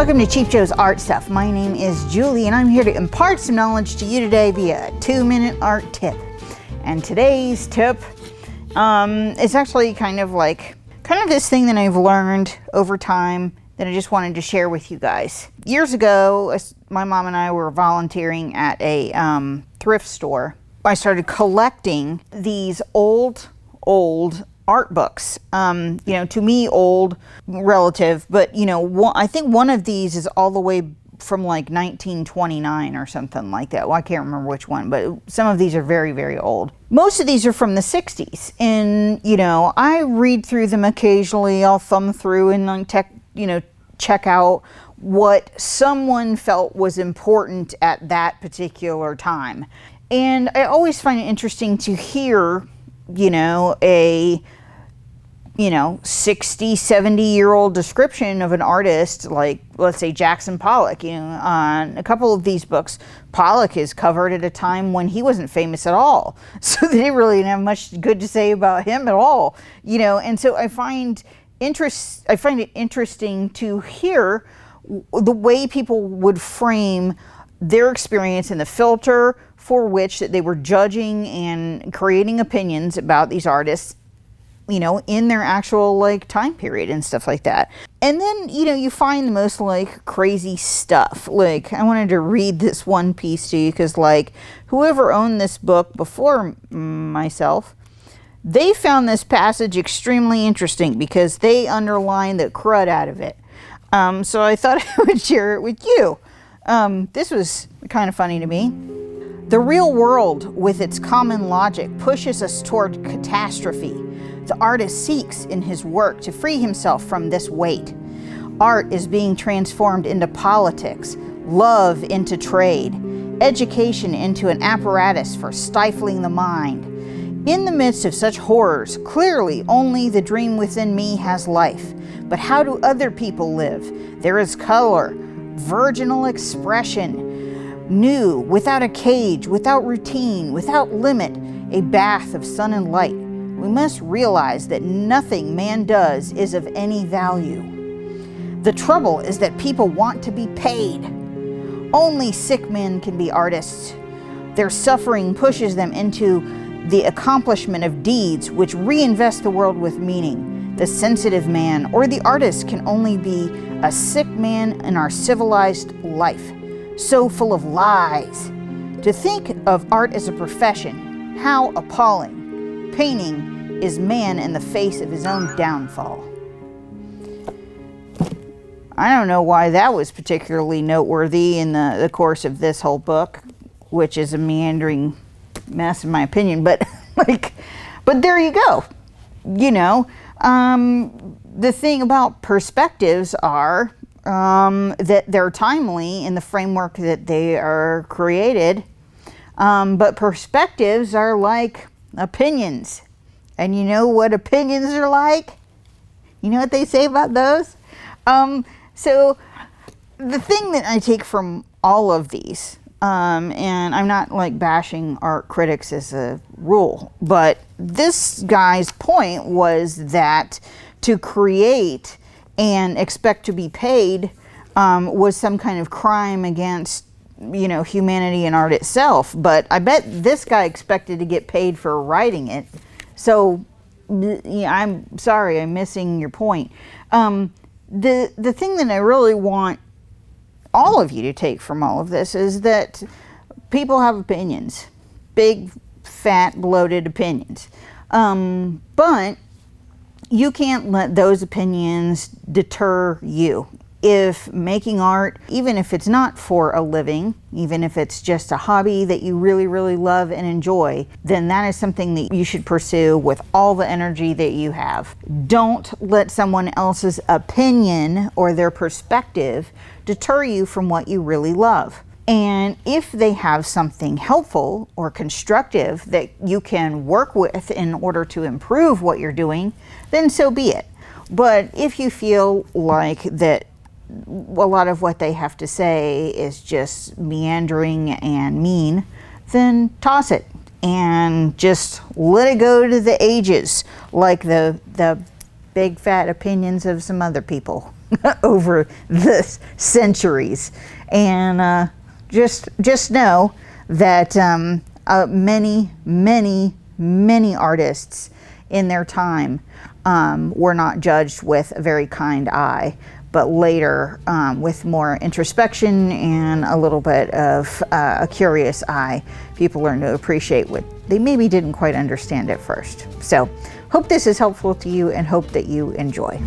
Welcome to Cheap Joe's Art Stuff. My name is Julie and I'm here to impart some knowledge to you today via a 2-minute art tip. And today's tip is actually kind of this thing that I've learned over time that I just wanted to share with you guys. Years ago, my mom and I were volunteering at a thrift store. I started collecting these old art books. To me, old relative, but I think one of these is all the way from like 1929 or something like that. Well, I can't remember which one, but some of these are very, very old. Most of these are from the 60s, and I read through them occasionally. I'll thumb through and check out what someone felt was important at that particular time. And I always find it interesting to hear a 60, 70-year-old description of an artist, like, let's say, Jackson Pollock. On a couple of these books, Pollock is covered at a time when he wasn't famous at all. So they really didn't have much good to say about him at all. And so I find it interesting to hear the way people would frame their experience and the filter for which that they were judging and creating opinions about these artists, in their actual time period and stuff like that. And then, you find the most crazy stuff. I wanted to read this one piece to you because whoever owned this book before myself, they found this passage extremely interesting because they underlined the crud out of it. So I thought I would share it with you. This was kind of funny to me. The real world, with its common logic, pushes us toward catastrophe. The artist seeks in his work to free himself from this weight. Art is being transformed into politics, love into trade, education into an apparatus for stifling the mind. In the midst of such horrors, clearly only the dream within me has life. But how do other people live? There is color, virginal expression, new, without a cage, without routine, without limit, a bath of sun and light. We must realize that nothing man does is of any value. The trouble is that people want to be paid. Only sick men can be artists. Their suffering pushes them into the accomplishment of deeds which reinvest the world with meaning. The sensitive man or the artist can only be a sick man in our civilized life, so full of lies. To think of art as a profession, how appalling. Painting is man in the face of his own downfall. I don't know why that was particularly noteworthy in the course of this whole book, which is a meandering mess in my opinion, but but there you go. The thing about perspectives are that they're timely in the framework that they are created, but perspectives are like opinions. And you know what opinions are like? You know what they say about those? So the thing that I take from all of these, and I'm not bashing art critics as a rule, but this guy's point was that to create and expect to be paid was some kind of crime against humanity and art itself. But I bet this guy expected to get paid for writing it. So I'm sorry, I'm missing your point. The thing that I really want all of you to take from all of this is that people have opinions, big, fat, bloated opinions. But you can't let those opinions deter you. If making art, even if it's not for a living, even if it's just a hobby that you really, really love and enjoy, then that is something that you should pursue with all the energy that you have. Don't let someone else's opinion or their perspective deter you from what you really love. And if they have something helpful or constructive that you can work with in order to improve what you're doing, then so be it. But if you feel like that a lot of what they have to say is just meandering and mean, then toss it and just let it go to the ages, like the big fat opinions of some other people. over the centuries. And just know that many artists in their time were not judged with a very kind eye, but later, with more introspection and a little bit of a curious eye, people learn to appreciate what they maybe didn't quite understand at first. So, hope this is helpful to you and hope that you enjoy.